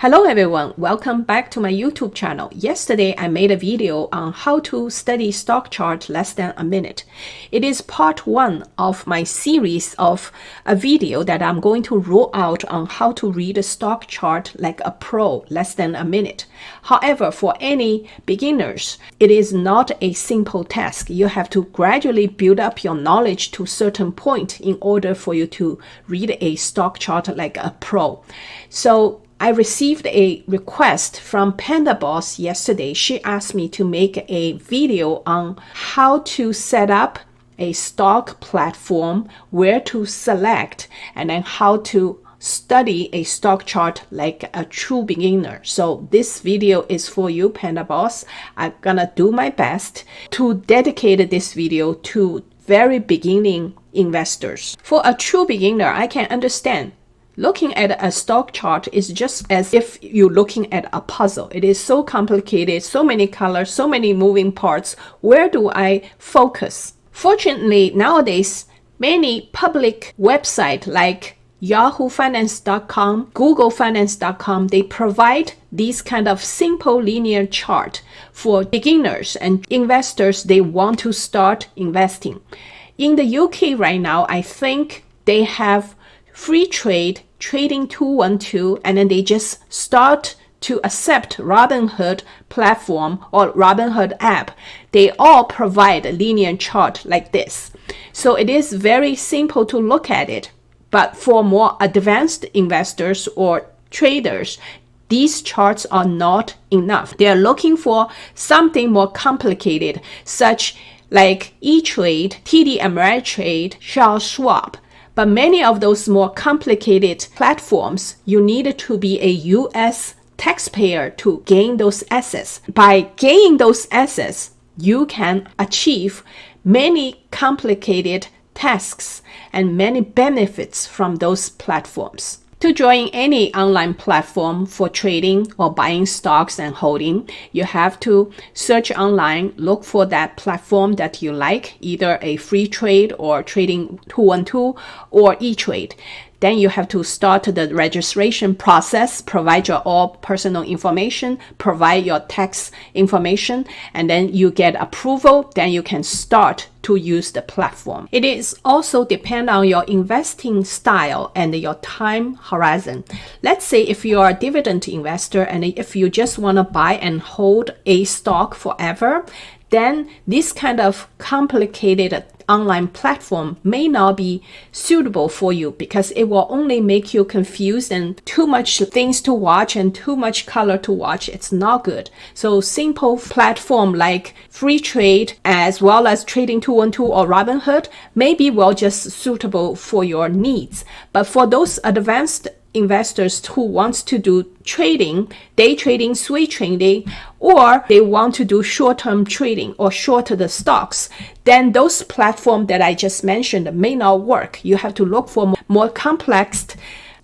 Hello everyone, welcome back to my YouTube channel. Yesterday I made a video on how to study stock chart less than a minute. It is part 1 of my series of a video that I'm going to roll out on how to read a stock chart like a pro less than a minute. However, for any beginners, it is not a simple task. You have to gradually build up your knowledge to a certain point in order for you to read a stock chart like a pro. So I received a request from Panda Boss yesterday. She asked me to make a video on how to set up a stock platform, where to select, and then how to study a stock chart like a true beginner. So this video is for you, Panda Boss. I'm gonna do my best to dedicate this video to very beginning investors. For a true beginner, I can understand looking at a stock chart is just as if you're looking at a puzzle. It is so complicated, so many colors, so many moving parts. Where do I focus? Fortunately, nowadays, many public websites like yahoofinance.com, googlefinance.com, they provide these kind of simple linear chart for beginners and investors they want to start investing. In the UK right now, I think they have free trade, trading 212, and then they just start to accept Robinhood platform or Robinhood app. They all provide a linear chart like this. So it is very simple to look at it. But for more advanced investors or traders, these charts are not enough. They are looking for something more complicated, such like Etrade, TD Ameritrade, Charles Schwab. But many of those more complicated platforms, you need to be a US taxpayer to gain those assets. By gaining those assets, you can achieve many complicated tasks and many benefits from those platforms. To join any online platform for trading or buying stocks and holding, you have to search online, look for that platform that you like, either a free trade or trading 212 or Etrade. Then you have to start the registration process, provide your all personal information, provide your tax information, and then you get approval. Then you can start to use the platform. It is also depend on your investing style and your time horizon. Let's say if you are a dividend investor and if you just want to buy and hold a stock forever, then this kind of complicated online platform may not be suitable for you because it will only make you confused and too much things to watch and too much color to watch. It's not good. So simple platform like free trade as well as trading 212 or Robinhood may be well just suitable for your needs. But for those advanced investors who wants to do trading, day trading, swing trading, or they want to do short-term trading or short the stocks, then those platforms that I just mentioned may not work. You have to look for more complex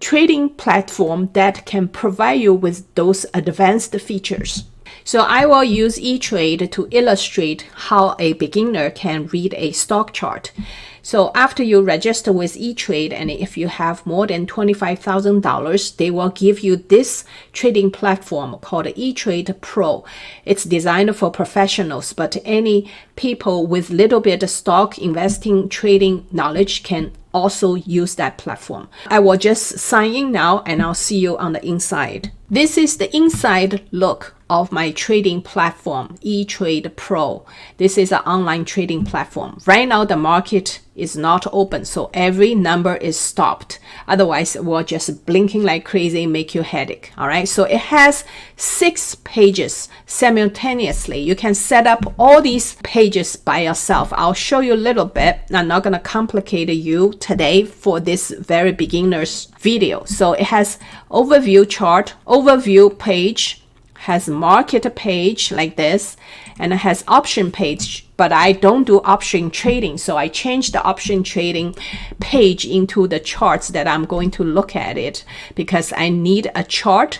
trading platform that can provide you with those advanced features. So I will use Etrade to illustrate how a beginner can read a stock chart. So after you register with Etrade, and if you have more than $25,000, they will give you this trading platform called Etrade Pro. It's designed for professionals, but any people with little bit of stock investing, trading knowledge can also use that platform. I will just sign in now and I'll see you on the inside. This is the inside look of my trading platform, Etrade Pro. This is an online trading platform. Right now, the market is not open, so every number is stopped. Otherwise, it will just blinking like crazy, make you headache. All right, so it has 6 pages simultaneously. You can set up all these pages by yourself. I'll show you a little bit. I'm not gonna complicate you today for this very beginner's video. So it has overview chart, overview page, has market page like this, and it has option page, but I don't do option trading, so I changed the option trading page into the charts that I'm going to look at it because I need a chart,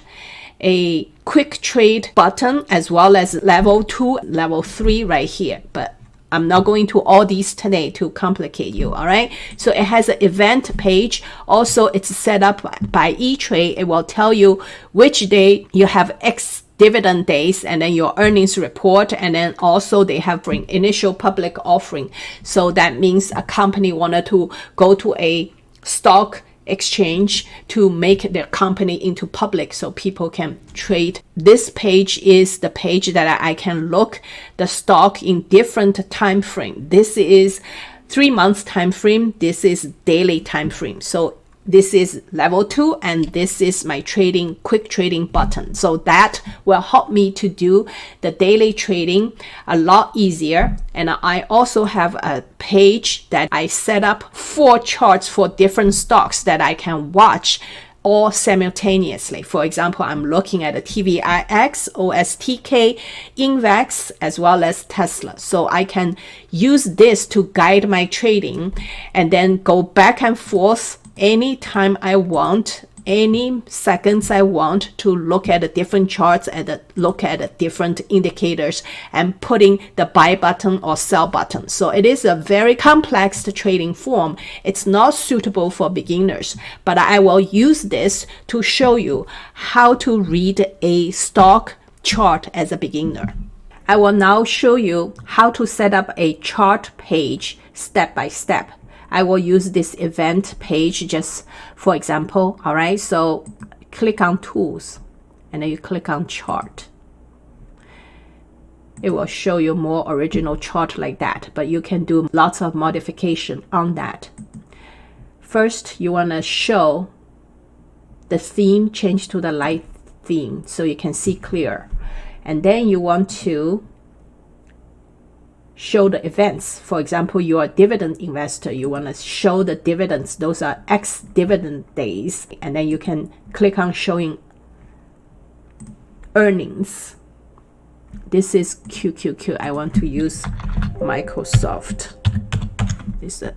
a quick trade button, as well as level 2, level 3 right here. But I'm not going to all these today to complicate you, all right? So it has an event page. Also, it's set up by Etrade. It will tell you which day you have X dividend days, and then your earnings report, and then also they have bring initial public offering. So that means a company wanted to go to a stock exchange to make their company into public so people can trade. This page is the page that I can look the stock in different time frame. This is 3 months time frame. This is daily time frame. So this is level 2, and this is my trading, quick trading button. So that will help me to do the daily trading a lot easier. And I also have a page that I set up 4 charts for different stocks that I can watch all simultaneously. For example, I'm looking at the TVIX, OSTK, Invex, as well as Tesla. So I can use this to guide my trading and then go back and forth anytime I want, any seconds I want, to look at the different charts and look at the different indicators and putting the buy button or sell button. So it is a very complex trading form. It's not suitable for beginners, but I will use this to show you how to read a stock chart as a beginner. I will now show you how to set up a chart page step by step. I will use this event page just for example. All right, so click on tools and then you click on chart. It will show you more original chart like that, but you can do lots of modification on that. First, you want to show the theme, change to the light theme so you can see clear. And then you want to show the events. For example, you are a dividend investor. You want to show the dividends. Those are X dividend days. And then you can click on showing earnings. This is QQQ. I want to use Microsoft. This is a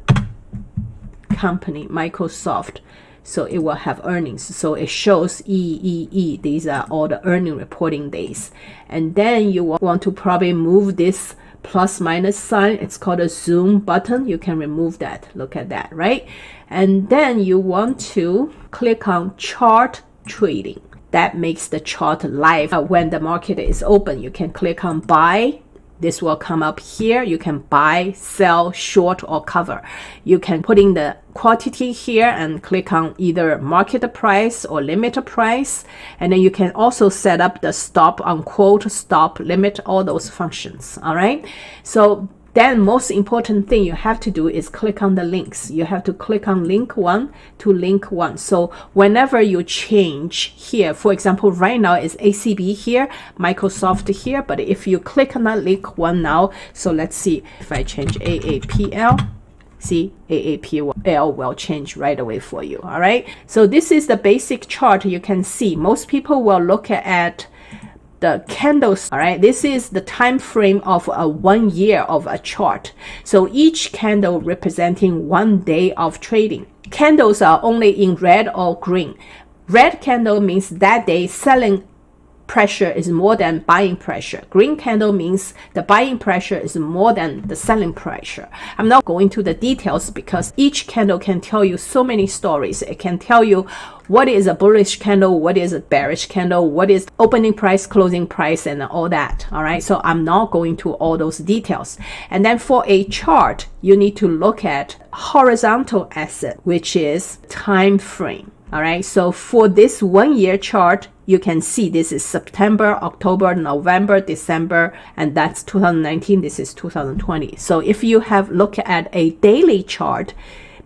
company, Microsoft. So it will have earnings. So it shows EEE. These are all the earning reporting days. And then you want to probably move this plus minus sign. It's called a zoom button. You can remove that. Look at that, right? And then you want to click on chart trading. That makes the chart live when the market is open. You can click on buy. This will come up here. You can buy, sell, short, or cover. You can put in the quantity here and click on either market price or limit price. And then you can also set up the stop, unquote, stop, limit, all those functions. All right. So then most important thing you have to do is click on the links. You have to click on link 1 to link 1. So whenever you change here, for example, right now is ACB here, Microsoft here, but if you click on that link 1 now, so let's see if I change AAPL, see AAPL will change right away for you. All right. So this is the basic chart you can see. Most people will look at the candles. All right, this is the time frame of a 1 year of a chart. So each candle representing 1 day of trading. Candles are only in red or green. Red candle means that day selling pressure is more than buying pressure. Green candle means the buying pressure is more than the selling pressure. I'm not going to the details because each candle can tell you so many stories. It can tell you what is a bullish candle, what is a bearish candle, what is opening price, closing price, and all that. All right, so I'm not going to all those details. And then for a chart, you need to look at horizontal axis, which is time frame. All right, so for this 1 year chart, you can see this is September, October, November, December, and that's 2019. This is 2020. So if you have looked at a daily chart,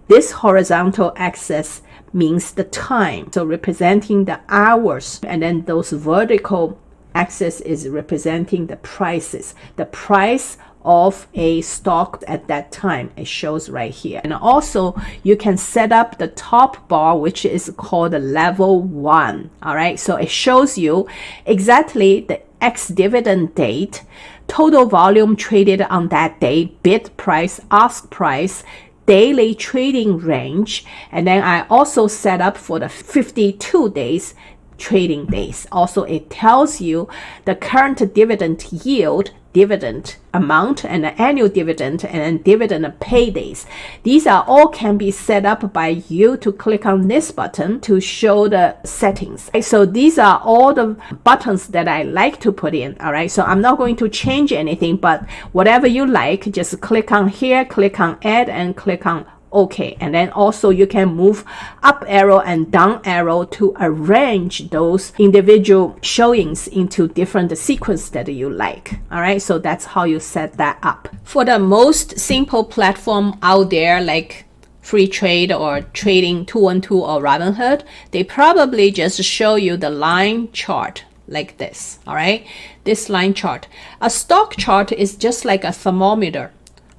this horizontal axis means the time, so representing the hours, and then those vertical axis is representing the prices, the price of a stock at that time. It shows right here. And also you can set up the top bar, which is called level 1. All right, so it shows you exactly the X dividend date, total volume traded on that day, bid price, ask price, daily trading range, and then I also set up for the 52 days trading days. Also, it tells you the current dividend yield dividend amount and the annual dividend and then dividend pay days. These are all can be set up by you to click on this button to show the settings. So these are all the buttons that I like to put in. All right, so I'm not going to change anything, but whatever you like, just click on here, click on add, and click on OK. And then also you can move up arrow and down arrow to arrange those individual showings into different sequence that you like. All right, so that's how you set that up. For the most simple platform out there, like Free Trade or Trading 212 or Robinhood, they probably just show you the line chart like this. All right, this line chart. A stock chart is just like a thermometer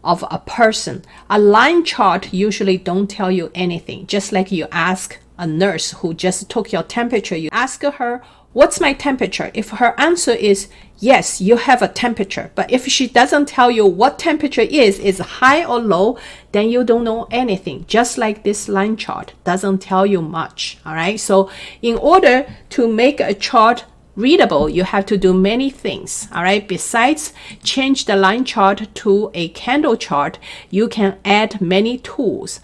of a person. A line chart usually don't tell you anything. Just like you ask a nurse who just took your temperature, you ask her, what's my temperature? If her answer is yes, you have a temperature, but if she doesn't tell you what temperature is high or low, then you don't know anything. Just like this line chart doesn't tell you much. All right, so in order to make a chart readable, you have to do many things. All right, besides change the line chart to a candle chart, you can add many tools.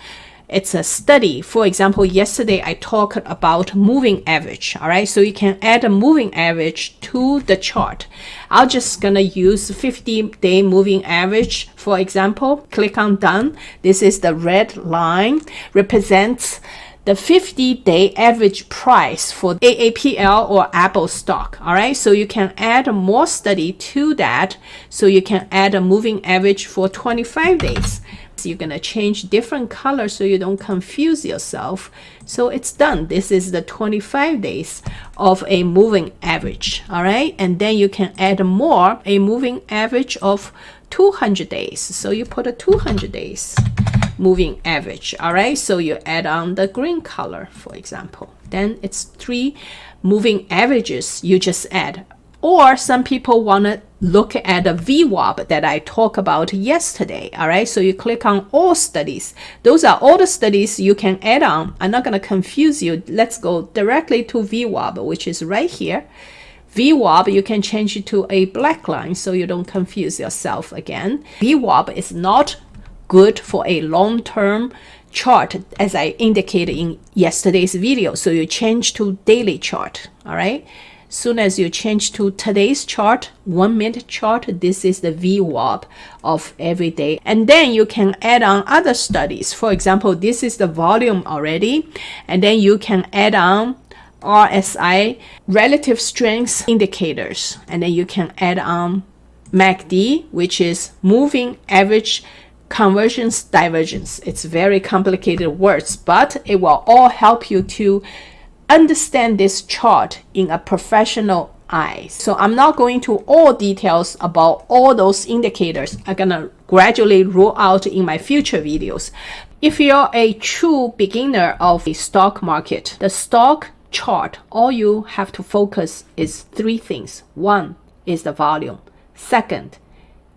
It's a study. For example, yesterday I talked about moving average. All right, so you can add a moving average to the chart. I'm just gonna use 50-day moving average, for example. Click on done. This is the red line, represents the 50-day average price for AAPL or Apple stock. All right, so you can add more study to that. So you can add a moving average for 25 days. So you're gonna change different colors so you don't confuse yourself. So it's done. This is the 25 days of a moving average. All right, and then you can add more, a moving average of 200 days. So you put a 200 days moving average. All right, so you add on the green color, for example. Then it's 3 moving averages you just add. Or some people want to look at a VWAP that I talked about yesterday. All right, so you click on all studies. Those are all the studies you can add on. I'm not going to confuse you. Let's go directly to VWAP, which is right here. VWAP, you can change it to a black line so you don't confuse yourself again. VWAP is not good for a long-term chart, as I indicated in yesterday's video. So you change to daily chart. All right, soon as you change to today's chart, 1 minute chart, this is the VWAP of every day. And then you can add on other studies. For example, this is the volume already, and then you can add on RSI, relative strength indicators, and then you can add on MACD, which is moving average convergence divergence. It's very complicated words, but it will all help you to understand this chart in a professional eye. So I'm not going to all details about all those indicators. I'm gonna gradually roll out in my future videos. If you're a true beginner of the stock market, the stock chart, all you have to focus is 3 things. 1 is the volume. 2nd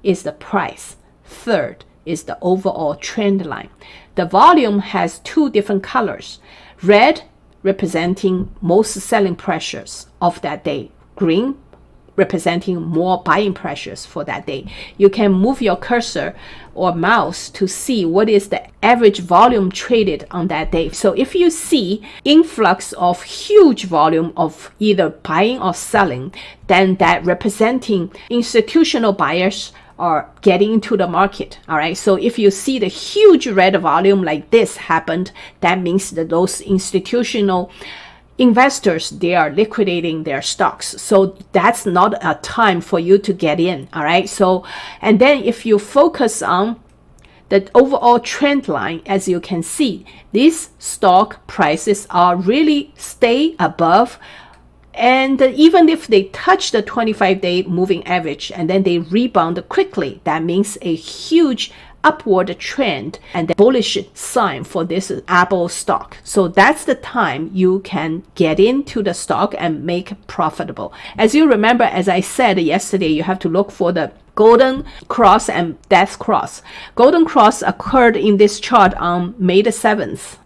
is the price. 3rd is the overall trend line. The volume has 2 different colors. Red representing most selling pressures of that day. Green representing more buying pressures for that day. You can move your cursor or mouse to see what is the average volume traded on that day. So if you see influx of huge volume of either buying or selling, then that representing institutional buyers are getting into the market. All right, so if you see the huge red volume like this happened, that means that those institutional investors, they are liquidating their stocks. So that's not a time for you to get in. All right, so and then if you focus on the overall trend line, as you can see, these stock prices are really stay above. And even if they touch the 25-day moving average and then they rebound quickly, that means a huge upward trend and the bullish sign for this Apple stock. So that's the time you can get into the stock and make profitable. As you remember, as I said yesterday, you have to look for the golden cross and death cross. Golden cross occurred in this chart on May the 7th.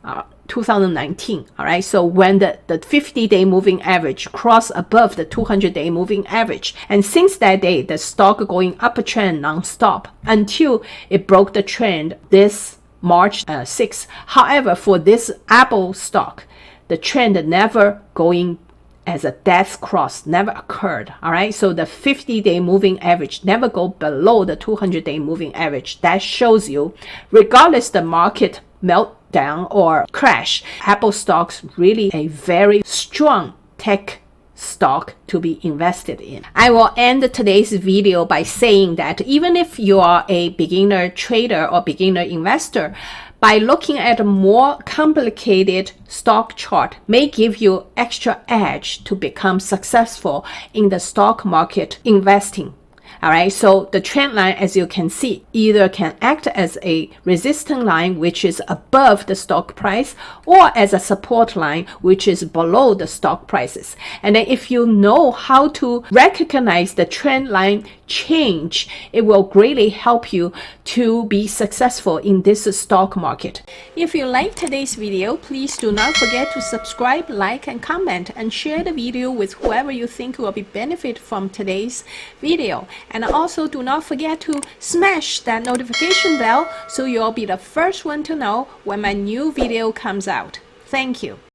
2019. All right, so when the 50-day moving average crossed above the 200-day moving average, and since that day the stock going uptrend non-stop until it broke the trend this March 6th. However, for this Apple stock, the trend never going as a death cross, never occurred. All right, so the 50-day moving average never go below the 200-day moving average. That shows you, regardless the market meltdown or crash, Apple stocks really a very strong tech stock to be invested in. I will end today's video by saying that even if you are a beginner trader or beginner investor, by looking at a more complicated stock chart may give you extra edge to become successful in the stock market investing. All right, so the trend line, as you can see, either can act as a resistance line, which is above the stock price, or as a support line, which is below the stock prices. And then if you know how to recognize the trend line change, it will greatly help you to be successful in this stock market. If you like today's video, please do not forget to subscribe, like, and comment, and share the video with whoever you think will be benefit from today's video. And also do not forget to smash that notification bell so you'll be the first one to know when my new video comes out. Thank you.